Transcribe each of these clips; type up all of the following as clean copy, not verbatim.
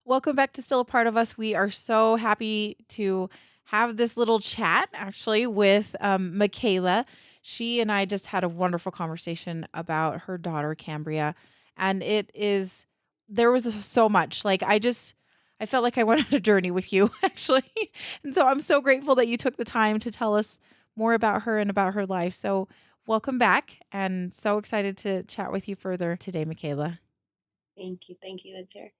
Welcome back to Still a Part of Us. We are so happy to have this little chat actually with Makayla. She and I just had a wonderful conversation about her daughter, Cambria. And there was so much. I felt like I went on a journey with you actually. And so I'm so grateful that you took the time to tell us more about her and about her life. So welcome back and so excited to chat with you further today, Makayla. Thank you. Thank you, Winter.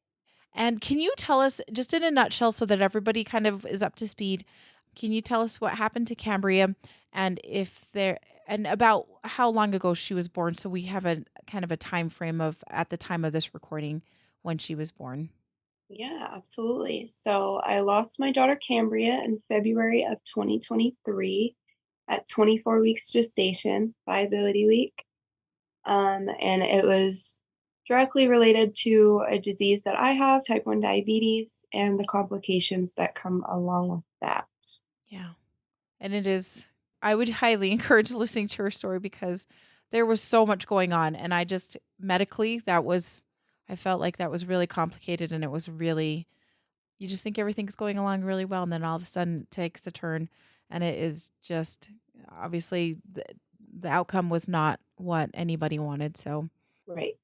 And can you tell us, just in a nutshell, so that everybody kind of is up to speed, can you tell us what happened to Cambria and if there and about how long ago she was born so we have a kind of a time frame of at the time of this recording when she was born? Yeah, absolutely. So I lost my daughter Cambria in February of 2023 at 24 weeks gestation, viability week. And it was directly related to a disease that I have, type 1 diabetes, and the complications that come along with that. Yeah. And it is I would highly encourage listening to her story because there was so much going on and I just medically I felt like that was really complicated and it was really you just think everything's going along really well, and then all of a sudden it takes a turn, and it is just obviously the outcome was not what anybody wanted. Right.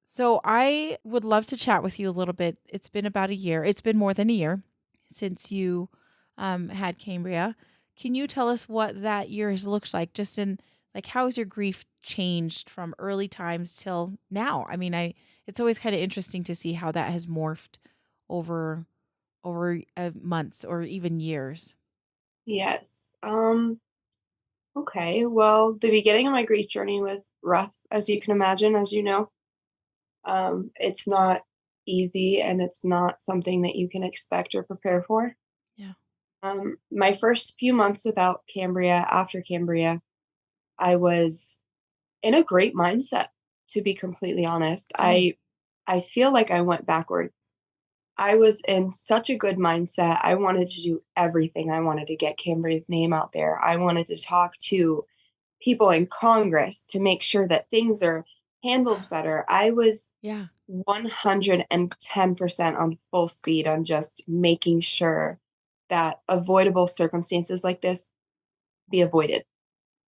So I would love to chat with you a little bit. It's been about a year. It's been more than a year since you had Cambria. Can you tell us what that year has looked like? Just in like how has your grief changed from early times till now? I mean, I it's always kind of interesting to see how that has morphed over months or even years. Yes. Okay. Well, the beginning of my grief journey was rough, as you can imagine, as you know. It's not easy and it's not something that you can expect or prepare for. Yeah. My first few months without Cambria, after Cambria, I was in a great mindset, to be completely honest. Oh, I feel like I went backwards. I was in such a good mindset. I wanted to do everything. I wanted to get Cambria's name out there. I wanted to talk to people in Congress to make sure that things are handled better. I was yeah. 110% on full speed on just making sure that avoidable circumstances like this be avoided.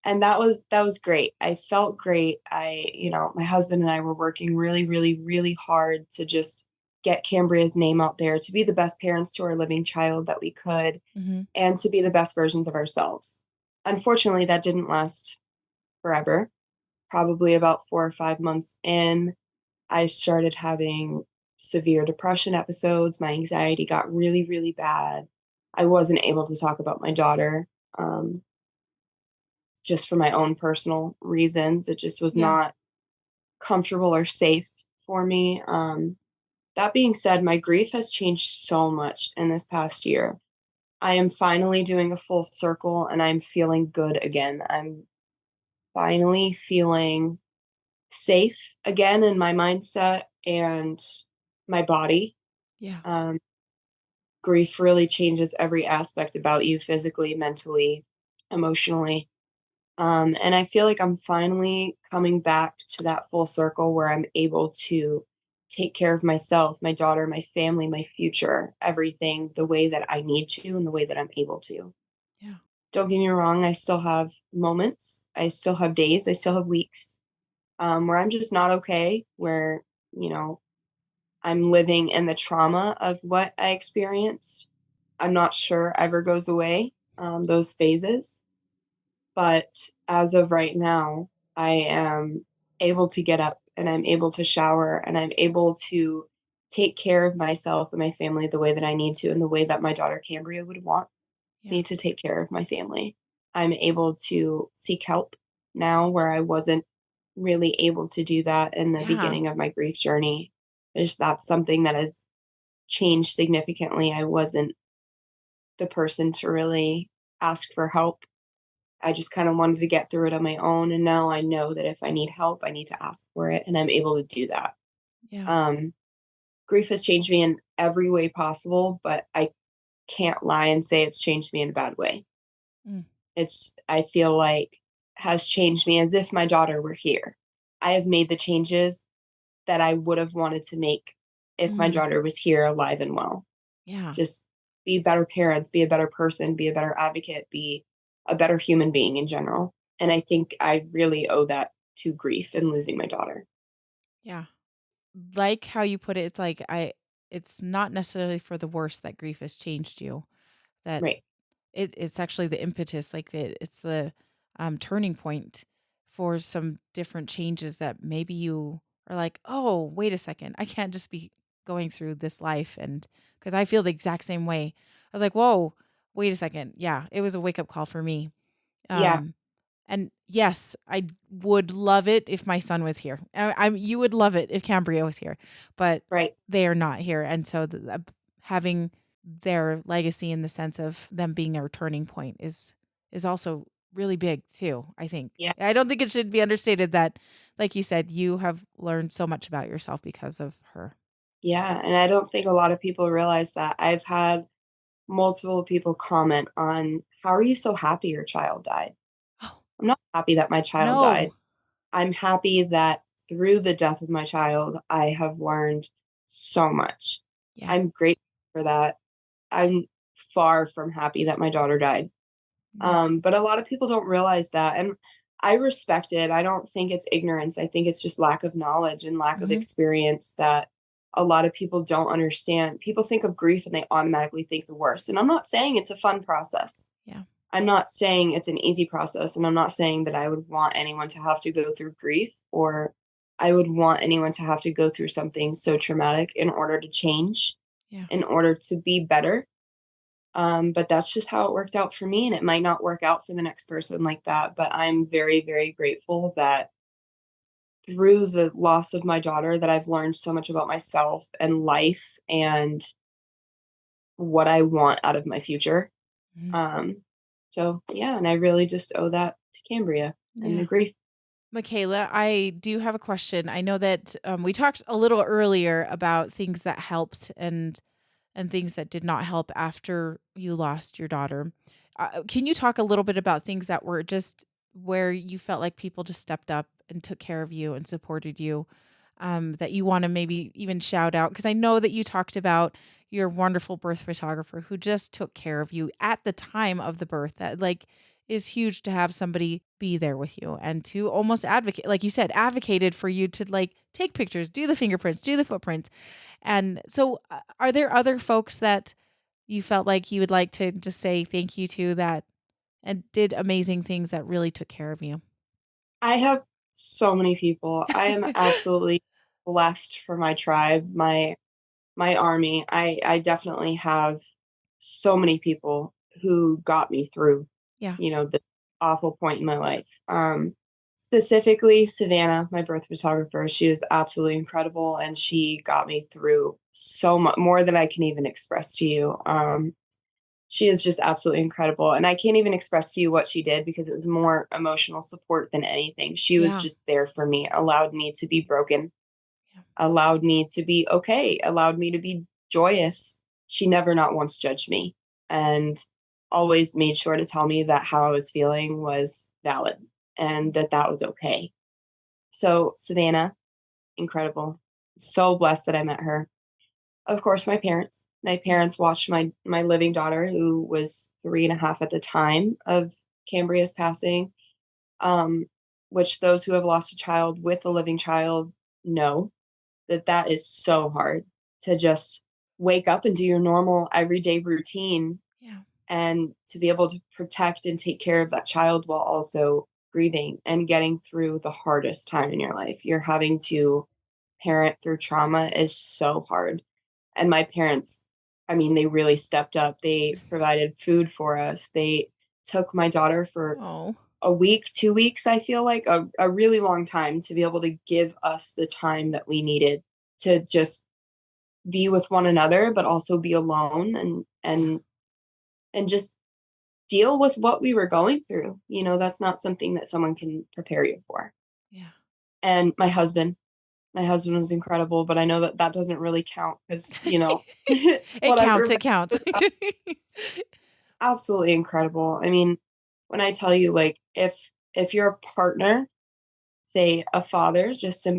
And that was great. I felt great. My husband and I were working really, really, really hard to just get Cambria's name out there, to be the best parents to our living child that we could, Mhm. and to be the best versions of ourselves. Unfortunately, that didn't last forever. Probably about 4 or 5 months in, I started having severe depression episodes. My anxiety got really, really bad. I wasn't able to talk about my daughter, um, just for my own personal reasons. It just was Yeah. not comfortable or safe for me. That being said, my grief has changed so much in this past year. I am finally doing a full circle and I'm feeling good again. I'm finally feeling safe again in my mindset and my body. Yeah. Um, Grief really changes every aspect about you physically, mentally, emotionally. And I feel like I'm finally coming back to that full circle where I'm able to take care of myself, my daughter, my family, my future, everything the way that I need to and the way that I'm able to. Yeah. Don't get me wrong, I still have moments, I still have days, I still have weeks where I'm just not okay, where, you know, I'm living in the trauma of what I experienced. I'm not sure ever goes away, those phases. But as of right now, I am able to get up and I'm able to shower and I'm able to take care of myself and my family the way that I need to and the way that my daughter Cambria would want Yeah. me to take care of my family. I'm able to seek help now where I wasn't really able to do that in the Yeah. beginning of my grief journey. That's something that has changed significantly. I wasn't the person to really ask for help. I just kind of wanted to get through it on my own. And now I know that if I need help, I need to ask for it. And I'm able to do that. Yeah. Um, Grief has changed me in every way possible, but I can't lie and say it's changed me in a bad way. Mm. I feel like, has changed me as if my daughter were here. I have made the changes that I would have wanted to make if my Mm, daughter was here alive and well. yeah. Just be better parents, be a better person, be a better advocate, be a better human being in general. And I think I really owe that to grief and losing my daughter. Yeah. Like how you put it, it's like it's not necessarily for the worse that grief has changed you. That Right. it's actually the impetus, like it's the turning point for some different changes that maybe you are like, oh, wait a second, I can't just be going through this life. And because I feel the exact same way, I was like, whoa, wait a second. Yeah, it was a wake up call for me. Yeah. Um, and yes, I would love it if my son was here. You would love it if Cambria was here, but Right. they are not here, and so having their legacy in the sense of them being a turning point is also really big too. I think. Yeah. I don't think it should be understated that, like you said, you have learned so much about yourself because of her. Yeah. And I don't think a lot of people realize that. I've had multiple people comment on, how are you so happy your child died? Oh I'm not happy that my child died. no! I'm happy that through the death of my child, I have learned so much. Yeah, I'm grateful for that. I'm far from happy that my daughter died. yeah, But a lot of people don't realize that. And I respect it. I don't think it's ignorance. I think it's just lack of knowledge and lack of hmm experience that a lot of people don't understand. People think of grief and they automatically think the worst. And I'm not saying it's a fun process. yeah, I'm not saying it's an easy process. And I'm not saying that I would want anyone to have to go through grief, or I would want anyone to have to go through something so traumatic in order to change, yeah, in order to be better. But that's just how it worked out for me, and it might not work out for the next person like that. But I'm very, very grateful that through the loss of my daughter, that I've learned so much about myself and life and what I want out of my future. mhm, Um, so yeah, and I really just owe that to Cambria and the yeah. grief. Makayla, I do have a question. I know that we talked a little earlier about things that helped and things that did not help after you lost your daughter. Can you talk a little bit about things that were just where you felt like people just stepped up and took care of you and supported you, that you want to maybe even shout out? Because I know that you talked about your wonderful birth photographer who just took care of you at the time of the birth. That like is huge to have somebody be there with you and to almost advocate, like you said, advocated for you to like take pictures, do the fingerprints, do the footprints. And so, are there other folks that you felt like you would like to just say thank you to that and did amazing things that really took care of you? I have so many people. I am absolutely blessed for my tribe, my army. I definitely have so many people who got me through, Yeah, the awful point in my life. Specifically Savannah, my birth photographer, she is absolutely incredible, and she got me through so much more than I can even express to you. She is just absolutely incredible, and I can't even express to you what she did because it was more emotional support than anything. She was yeah, just there for me, allowed me to be broken, yeah, allowed me to be okay, allowed me to be joyous. She never not once judged me, and always made sure to tell me that how I was feeling was valid and that that was okay. So, Savannah, incredible. So blessed that I met her. Of course, my parents. My yeah, parents watched my living daughter, who was 3.5 at the time of Cambria's passing, um, which those who have lost a child with a living child know that that is so hard to just wake up and do your normal everyday routine, yeah, and to be able to protect and take care of that child while also grieving and getting through the hardest time in your life. You're having to parent through trauma is so hard. And my parents, I mean, they really stepped up. They provided food for us. They took my daughter for oh, a week, 2 weeks, I feel like a really long time to be able to give us the time that we needed to just be with one another, but also be alone yeah, and just deal with what we were going through. That's not something that someone can prepare you for. yeah. And my husband was incredible, but I know that that doesn't really count because, It what I counts, it provided counts. was absolutely incredible. I mean, when I tell you, like, if your partner say a father,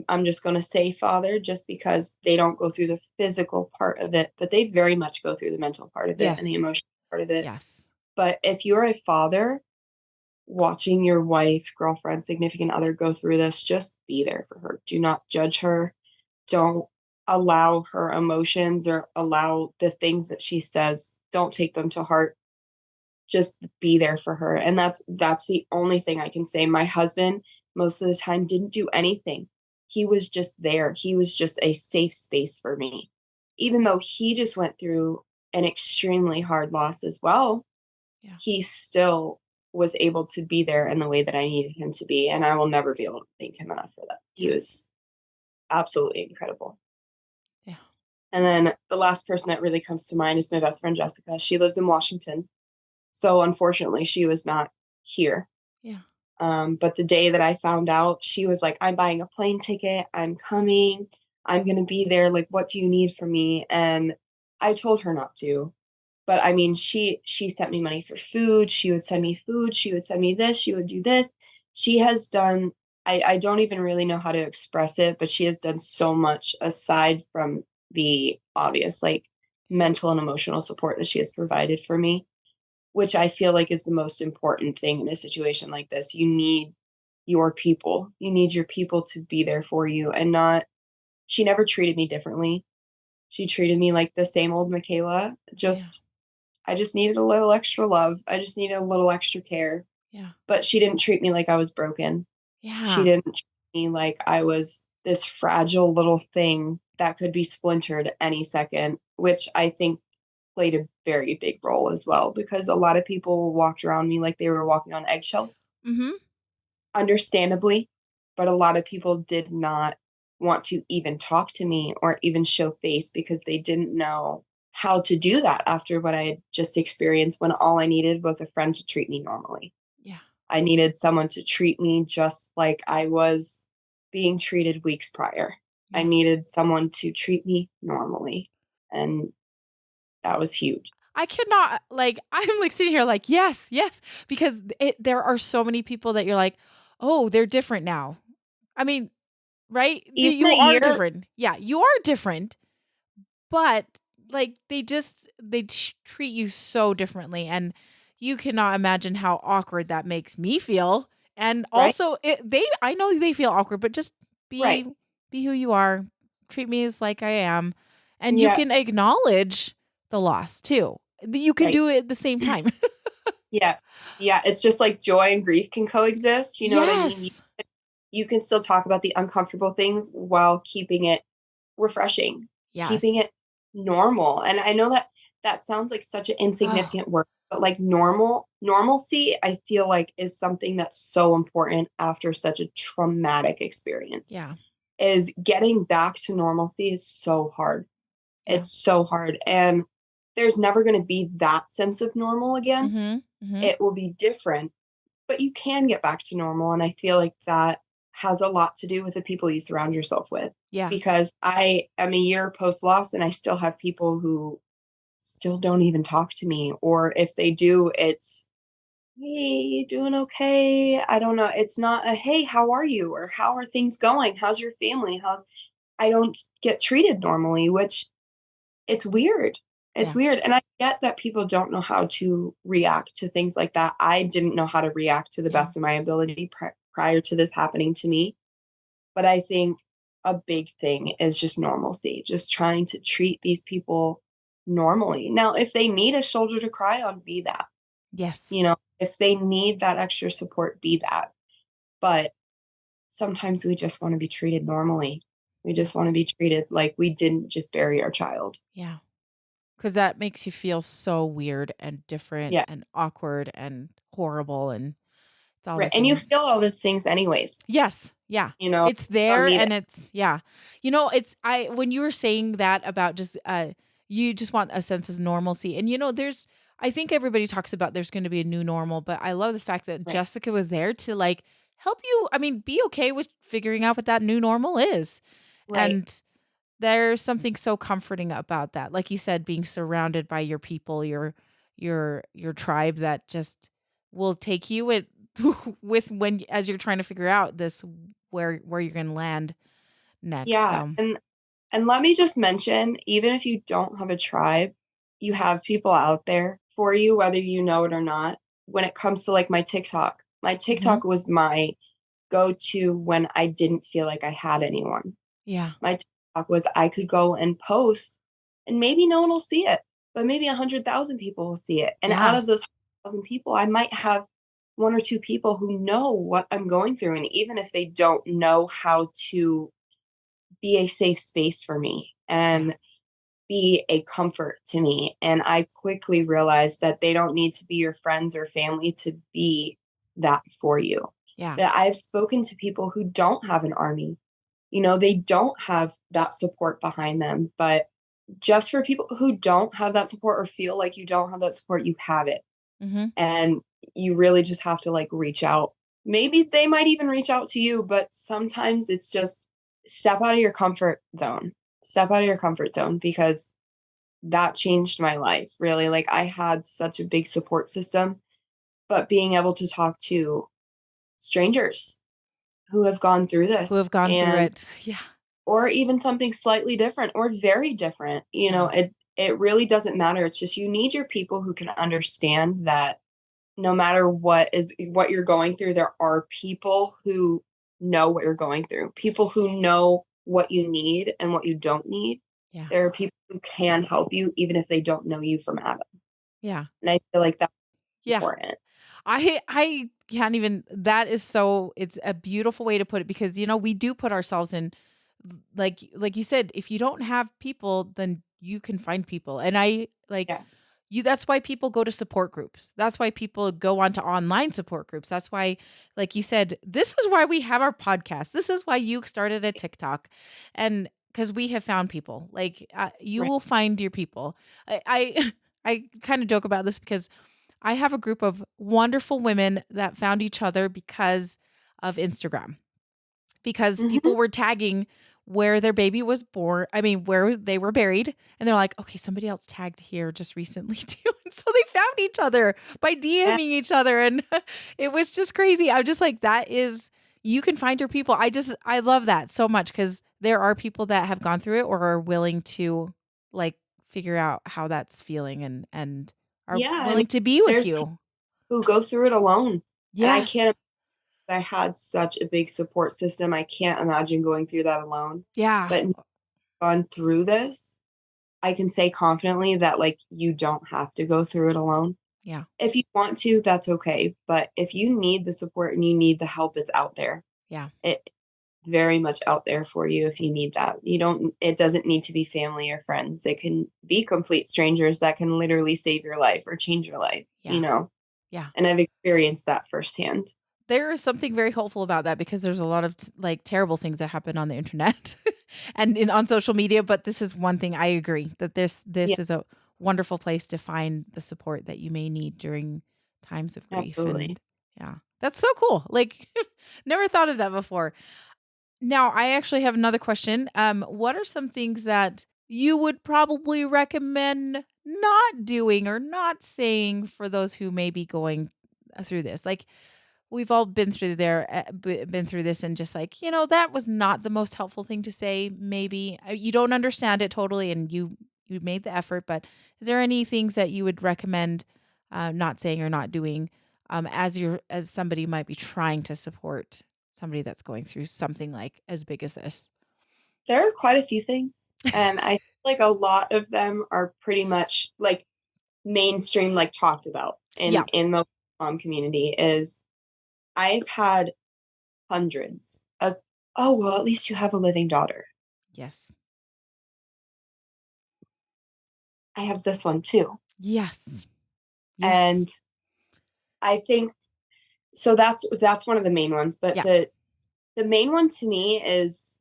I'm just gonna say father just because they don't go through the physical part of it, but they very much go through the mental part of it and the Yes. emotional part of it. Yes. But if you're a father, watching your wife, girlfriend, significant other go through this, just be there for her. Do not judge her. Don't allow her emotions or allow the things that she says, don't take them to heart. Just be there for her. And that's the only thing I can say. My husband most of the time didn't do anything. He was just there. He was just a safe space for me. Even though he just went through an extremely hard loss as well, Yeah. he still was able to be there in the way that I needed him to be, and I will never be able to thank him enough for that. He Yeah. was absolutely incredible. Yeah. And then the last person that really comes to mind is my best friend Jessica. She lives in Washington, so unfortunately, she was not here. Yeah. But the day that I found out, she was like, "I'm buying a plane ticket. I'm coming. I'm gonna be there. Like, what do you need from me?" And I told her not to. But I mean, she sent me money for food. She would send me food. She would send me this. She would do this. She has done. I don't even really know how to express it, but she has done so much aside from the obvious, like mental and emotional support that she has provided for me, which I feel like is the most important thing in a situation like this. You need your people. You need your people to be there for you and not. She never treated me differently. She treated me like the same old Makayla, Yeah. just I just needed a little extra love. I just needed a little extra care. Yeah. But she didn't treat me like I was broken. She Yeah. didn't treat me like I was this fragile little thing that could be splintered any second, which I think played a very big role as well because a lot of people walked around me like they were walking on eggshells, Mhm. understandably, but a lot of people did not want to even talk to me or even show face because they didn't know how to do that after what I had just experienced when all I needed was a friend to treat me normally. Yeah. I needed someone to treat me just like I was being treated weeks prior. I Yeah. needed someone to treat me normally, and that was huge, I cannot like, I'm, like, sitting here like, "Yes, yes," because there are so many people that you're like, "Oh, they're different now." I mean, right? even You a are year. different. Yeah, you are different, but, like, they treat you so differently, and you cannot imagine how awkward that makes me feel, and Right, also, I know they feel awkward, but just right, be who you are, treat me as like I am, and you can yes, acknowledge the loss too. You can right. do it at the same time. Yes. Yeah, it's just like joy and grief can coexist, you know what I mean? Yes. You can still talk about the uncomfortable things while keeping it refreshing, keeping Yes. it normal, and I know that that sounds like such an Oh, insignificant word, but, like, normalcy, I feel like is something that's so important after such a traumatic experience, yeah. is getting back to normalcy is so hard. Yeah. It's so hard, and there's never gonna be that sense of normal again. Mhm. Mhm. It will be different, but you can get back to normal, and I feel like that has a lot to do with the people you surround yourself with, Yeah. because I am a year post-loss, and I still have people who still don't even talk to me, or if they do, it's, "Hey, you doing okay?" I don't know, it's not a, "Hey, how are you?" or "How are things going? How's your family? How's" I don't get treated normally, which it's weird. It's Yeah. weird, and I get that people don't know how to react to things like that. I didn't know how to react to the Yeah. best of my ability prior to this happening to me, but I think a big thing is just normalcy, just trying to treat these people normally. Now, if they need a shoulder to cry on, be that. Yes. You know, if they need that extra support, be that. But sometimes we just wanna be treated normally. We Yeah. just wanna be treated like we didn't just bury our child. Yeah. 'Cause that makes you feel so weird and different Yeah. and awkward and horrible, and it's all Right, the and you things. feel all the things anyways, Yes, yeah. you know, It's you don't there need it. and it's yeah. It's I when you were saying that about just, you just want a sense of normalcy, and, I think everybody talks about there's gonna be a new normal, but I love the fact that Right, Jessica was there to, like, help you, I mean, be okay with figuring out what that new normal is, right, and there's something so comforting about that. Like you said, being surrounded by your people, your tribe that just will take you with when as you're trying to figure out this where you're gonna land next. Yeah, So and let me just mention, even if you don't have a tribe, you have people out there for you, whether you know it or not. When it comes to like my mhm. TikTok was my go-to when I didn't feel like I had anyone. Yeah. My TikTok was I could go and post and maybe no one will see it, but maybe 100,000 people will see it. And out Yeah. of those 100,000 people, I might have one or two people who know what I'm going through. And even if they don't know how to be a safe space for me Yeah. and be a comfort to me. And I quickly realized that they don't need to be your friends or family to be that for you. Yeah. That I've spoken to people who don't have an army, they don't have that support behind them. But just for people who don't have that support or feel like you don't have that support, you have it. Mhm. And you really just have to like reach out. Maybe they might even reach out to you, but sometimes it's just step out of your comfort zone. Step out of your comfort zone because that changed my life really. Like I had such a big support system, but being able to talk to strangers who have gone through Who this have gone through and it. Yeah. or even something slightly different or very different, Yeah. it really doesn't matter. It's just you need your people who can understand that no matter what you're going through, there are people who know what you're going through, people who know what you need and what you don't need. Yeah. There are people who can help you even if they don't know you from Adam. Yeah. And I feel like that's Yeah. important. I can't even that is so it's a beautiful way to put it because we do put ourselves in like you said, if you don't have people, then you can find people. And I like Yes. you that's why people go to support groups. That's why people go on to online support groups. That's why, like you said, this is why we have our podcast. This is why you started a TikTok. And because we have found people. Like you Right. will find your people. I I kind of joke about this because I have a group of wonderful women that found each other because of Instagram, because Mhm. people were tagging where their baby was born. I mean, where they were buried. And they're like, okay, somebody else tagged here just recently too. And so they found each other by Yeah. DMing each other. And it was just crazy. I'm just like, you can find your people. I love that so much because there are people that have gone through it or are willing to like figure out how that's feeling and are Yeah. I mean, willing to be with there's people you. who go through it alone. And I Yes. can't I had such a big support system. I can't imagine going through that alone. Yeah. But gone through this, I can say confidently that like you don't have to go through it alone. Yeah. If you want to, that's okay. But if you need the support and you need the help, it's out there. Yeah. It very much out there for you if you need that. It doesn't need to be family or friends. It can be complete strangers that can literally save your life or change your life. Yeah. Yeah. And I've experienced that firsthand. There is something very hopeful about that because there's a lot of like terrible things that happen on the internet and on social media. But this is one thing I agree that Yeah, this is a wonderful place to find the support that you may need during times of grief. absolutely. And yeah, that's so cool. Like, never thought of that before. Now, I actually have another question. What are some things that you would probably recommend not doing or not saying for those who may be going through this? Like, we've all been through been through this, and just like that was not the most helpful thing to say. Maybe you don't understand it totally, and you made the effort. But is there any things that you would recommend not saying or not doing as somebody might be trying to support somebody that's going through something like as big as this? There are quite a few things, and I feel like a lot of them are pretty much like mainstream, like talked about in Yeah. the mom community. Is I've had hundreds of, oh well, at least you have a living daughter. Yes. I have this one too, Yes. Yes. and I think so. That's one of the main ones, but Yeah. the main one to me is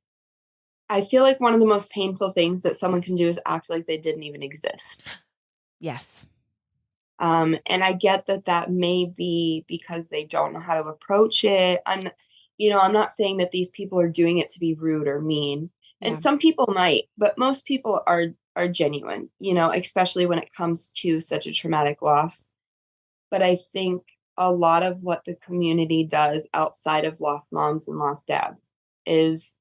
I feel like one of the most painful things that someone can do is act like they didn't even exist. Yes. And I get that that may be because they don't know how to approach it. I'm not saying that these people are doing it to be rude or mean. And Yeah. some people might, but most people are genuine, especially when it comes to such a traumatic loss. But I think a lot of what the community does outside of lost moms and lost dads is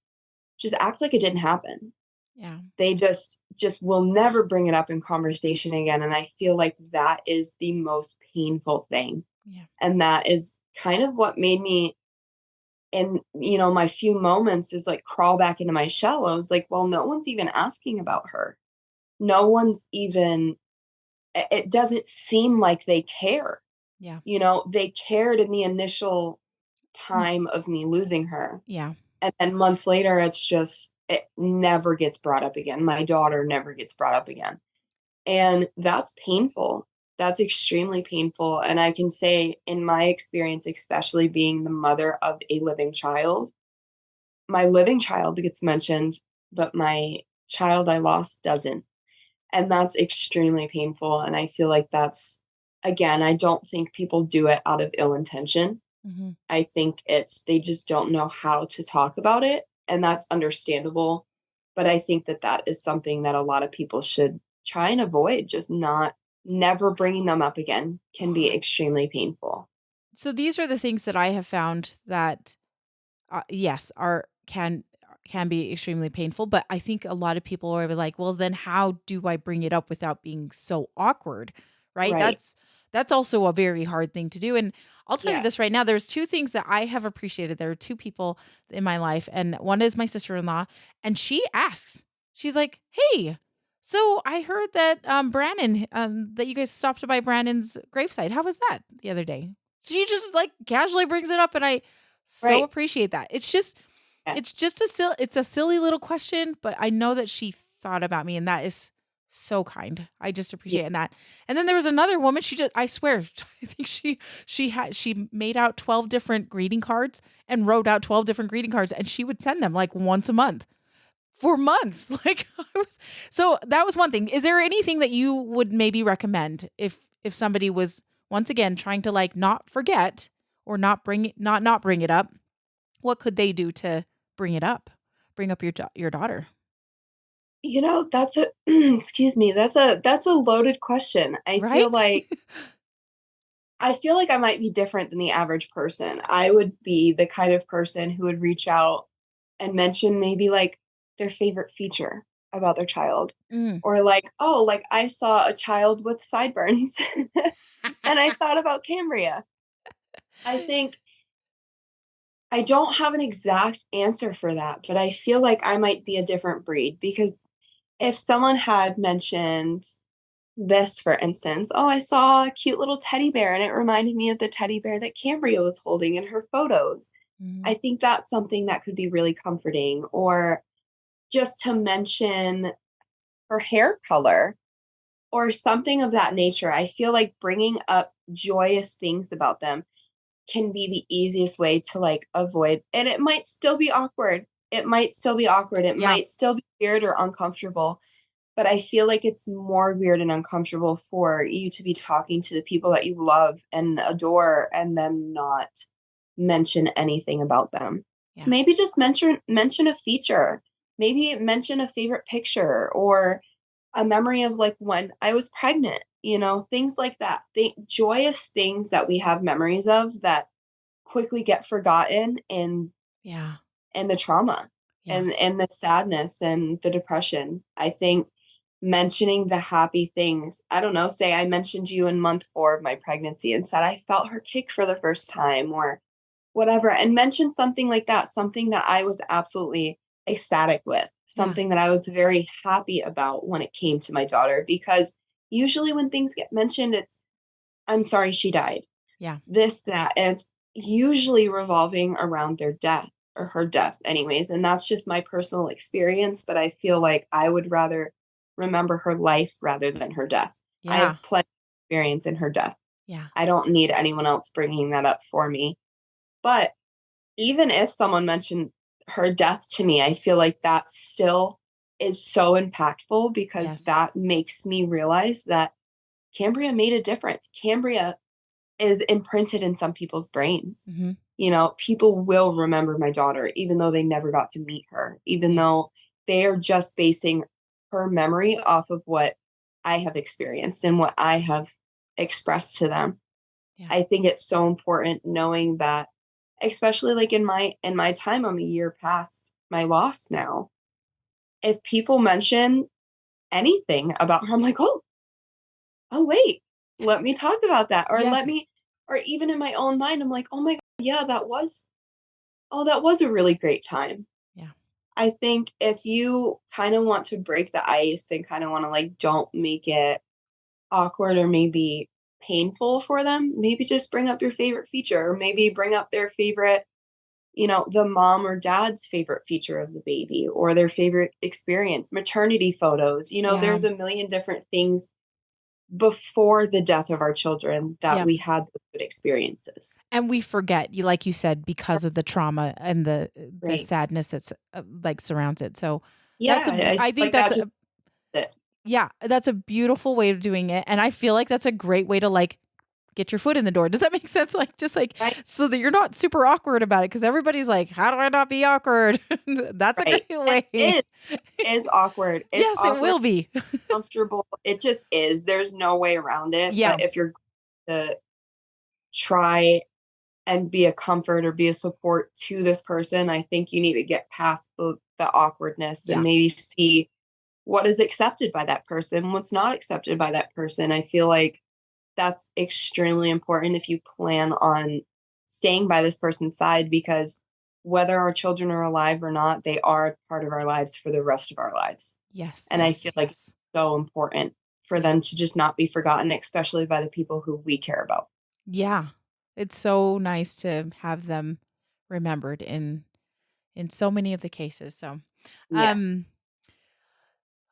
just act like it didn't happen. Yeah. They just will never bring it up in conversation again, and I feel like that is the most painful thing. Yeah. And that is kind of what made me, in my few moments, is like crawl back into my shell. I was like, well, no one's even asking about her. No one's even, it doesn't seem like they care. Yeah. They cared in the initial Mm. time of me losing her. Yeah. And then months later, it never gets brought up again. My daughter never gets brought up again. And that's painful. That's extremely painful. And I can say, in my experience, especially being the mother of a living child, my living child gets mentioned, but my child I lost doesn't. And that's extremely painful. And I feel like that's, again, I don't think people do it out of ill intention. Hmm. I think they just don't know how to talk about it. And that's understandable. But I think that that is something that a lot of people should try and avoid. Just not, never bringing them up again can be extremely painful. So these are the things that I have found that yes, are can be extremely painful, but I think a lot of people are like, "Well, then how do I bring it up without being so awkward?" Right? Right. That's also a very hard thing to do, and I'll tell you this Yes. right now, there's 2 things that I have appreciated. There are 2 people in my life, and one is my sister-in-law, and she asks. She's like, "Hey, so I heard that Brandon that you guys stopped by Brandon's gravesite. How was that the other day?" She just like casually brings it up, and I so Right. appreciate that. It's Yes. just it's a silly little question, but I know that she thought about me, and that is so kind. I just Yeah. appreciate that. And then there was another woman, she just I swear, I think she made out 12 different greeting cards and wrote out 12 different greeting cards, and she would send them like once a month for months. Like so that was one thing. Is there anything that you would maybe recommend if somebody was once again trying to like not forget or not bring it up? What could they do to bring it up? Bring up your daughter, That's a excuse me, that's a loaded question. right? I feel like I might be different than the average person. I would be the kind of person who would reach out and mention maybe like their favorite feature about their child. Mm. Or like, oh, like I saw a child with sideburns and I thought about Cambria. I think I don't have an exact answer for that, but I feel like I might be a different breed because if someone had mentioned this, for instance, oh, I saw a cute little teddy bear and it reminded me of the teddy bear that Cambria was holding in her photos. I Mhm. think that's something that could be really comforting. Or just to mention her hair color or something of that nature. I feel like bringing up joyous things about them can be the easiest way to like avoid, and it might still be awkward. It might still be awkward. It Yeah, might still be weird or uncomfortable, but I feel like it's more weird and uncomfortable for you to be talking to the people that you love and adore and them not mention anything about them. So yeah, maybe just mention a feature. Maybe mention a favorite picture or a memory of like when I was pregnant, things like that. Joyous things that we have memories of that quickly get forgotten yeah, in the trauma yeah. and the sadness and the depression. I think mentioning the happy things. I don't know, say I mentioned you in month 4 of my pregnancy and said I felt her kick for the first time or whatever, and mention something like that, something that I was absolutely ecstatic with, Yeah, something that I was very happy about when it came to my daughter. Because usually when things get mentioned, it's, I'm sorry she died, yeah, this, that, and it's usually revolving around their death or her death, anyways. And that's just my personal experience. But I feel like I would rather remember her life rather than her death. I yeah, have plenty of experience in her death. yeah, I don't need anyone else bringing that up for me. But even if someone mentioned her death to me, I feel like that still is so impactful because yes. that makes me realize that Cambria made a difference. Cambria is imprinted in some people's brains. Mhm. People will remember my daughter, even though they never got to meet her, even Yeah, though they are just basing her memory off of what I have experienced and what I have expressed to them. Yeah. I think it's so important knowing that, especially like in my time, I'm a year past my loss now. If people mention anything about her, I'm like, oh wait, let me talk about that. Or let Yes. me, or even in my own mind, I'm like, oh my God, yeah, that was a really great time. Yeah. I think if you kind of want to break the ice and kind of want to like don't make it awkward or maybe painful for them, maybe just bring up your favorite feature or maybe bring up their favorite, the mom or dad's favorite feature of the baby or their favorite experience, maternity photos. Yeah. There's a million different things before the death of our children that Yeah. we had those good experiences. And we forget, you like you said, because of the trauma and the Right. sadness that's, like, surrounds it. So, Yeah, I feel I think like that's that just a it. yeah, that's a beautiful way of doing it, and I feel like that's a great way to, like, get your foot in the door. Does that make sense? Like, just, like, Right, so that you're not super awkward about it because everybody's like, "How do I not be awkward?" That's a right. great And way. is awkward. It's Yes, it awkward, will be. comfortable. It just is. There's no way around it. Yeah. But if you're to try and be a comfort or be a support to this person, I think you need to get past the awkwardness and Yeah. maybe see what is accepted by that person, what's not accepted by that person. I feel like that's extremely important if you plan on staying by this person's side because whether our children are alive or not, they are part of our lives for the rest of our lives. Yes, And I feel yes, like it's yes. so important for Yeah. them to just not be forgotten, especially by the people who we care about. Yeah. It's so nice to have them remembered in so many of the cases. So, Yes. um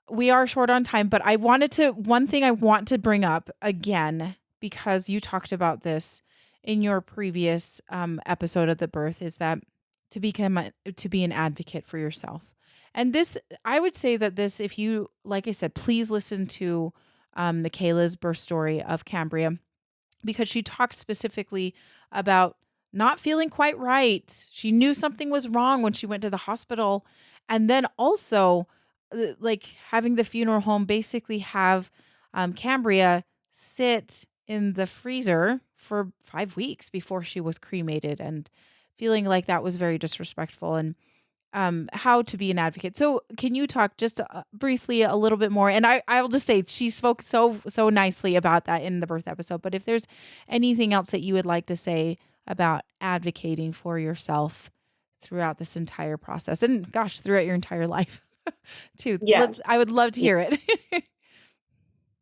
we are short on time, but I wanted to one thing I want to bring up again because you talked about this in your previous episode of the birth is that to be an advocate for yourself. And this I would say that this if you like I said, please listen to Makayla's birth story of Cambria because she talks specifically about not feeling quite right. She knew something was wrong when she went to the hospital. And then also, like having the funeral home basically have Cambria sit in the freezer for 5 weeks before she was cremated and feeling like that was very disrespectful. And how to be an advocate. So, can you talk just briefly a little bit more? And I'll just say she spoke so nicely about that in the birth episode. But if there's anything else that you would like to say about advocating for yourself throughout this entire process, and gosh, throughout your entire life too, Yes. I would love to Yeah. hear it.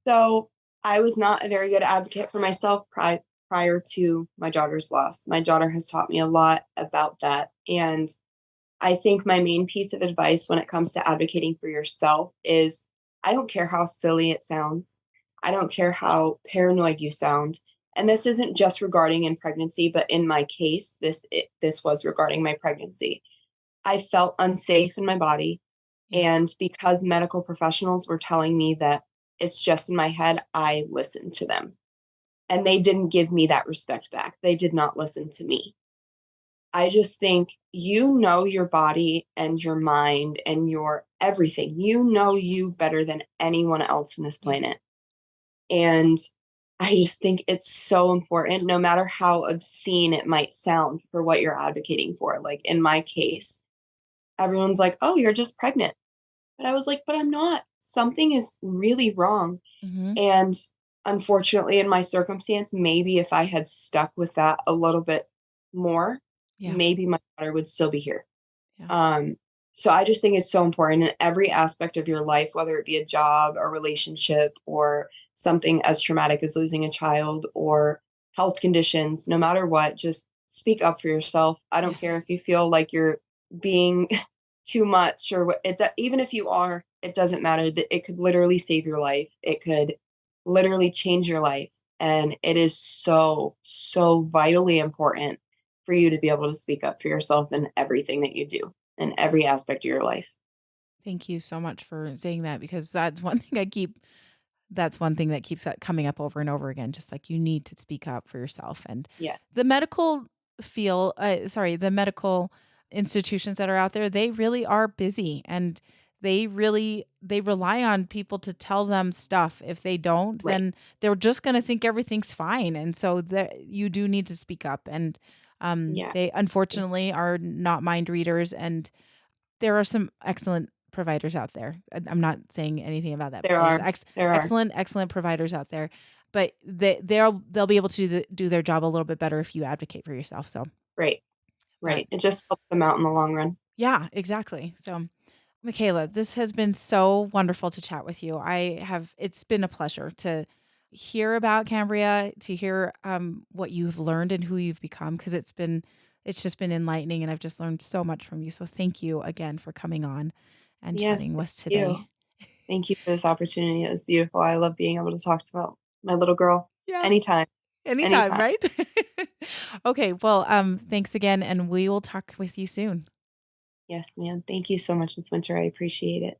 So I was not a very good advocate for myself prior to my daughter's loss. My daughter has taught me a lot about that. And I think my main piece of advice when it comes to advocating for yourself is I don't care how silly it sounds. I don't care how paranoid you sound. And this isn't just regarding in pregnancy, but in my case, this was regarding my pregnancy. I felt unsafe in my body. Yeah, And because medical professionals were telling me that it's just in my head, I listened to them. And they didn't give me that respect back. They did not listen to me. I just think you know your body and your mind and your everything. You know you better than anyone else on this yeah, planet. And I just think it's so important, no matter how obscene it might sound for what you're advocating for. Like in my case, everyone's like, oh, you're just pregnant. But I was like, but I'm not. Something is really wrong. hmm And unfortunately, in my circumstance, maybe if I had stuck with that a little bit more, yeah, maybe my daughter would still be here. yeah, Um, so I just think it's so important in every aspect of your life, whether it be a job, a relationship, or something as traumatic as losing a child or health conditions, no matter what, just speak up for yourself. I don't care yes, if you feel like you're being too much or what even if you are, it doesn't matter that it could literally save your life. It could literally change your life. And it is so, so vitally important for you to be able to speak up for yourself in everything that you do in every aspect of your life. Thank you so much for saying that because that's one thing I keep That's one thing that keeps that coming up over and over again, just like you need to speak up for yourself. And Yeah. the medical the medical institutions that are out there, they really are busy and they rely on people to tell them stuff. If they don't, Right. then they're just gonna think everything's fine, and so you do need to speak up, and, Yeah. they unfortunately are not mind readers, and there are some excellent providers out there. I'm not saying anything about that, but There there's are. There are. excellent providers out there, but they'll be able to do their job a little bit better if you advocate for yourself, so, Right. but Right. It just helps them out in the long run. yeah, exactly. So, Michaela, this has been so wonderful to chat with you. It's been a pleasure to hear about Cambria, to hear what you've learned and who you've become, because it's just been enlightening, and I've just learned so much from you. So, thank you again for coming on and Yes, chatting with thank us you. today. Thank you for this opportunity. It was beautiful. I love being able to talk about my little girl Yeah, anytime. anytime, Anytime. right? Okay, well, thanks again, and we will talk with you soon. Yes, ma'am. Thank you so much, Miss Winter. I appreciate it.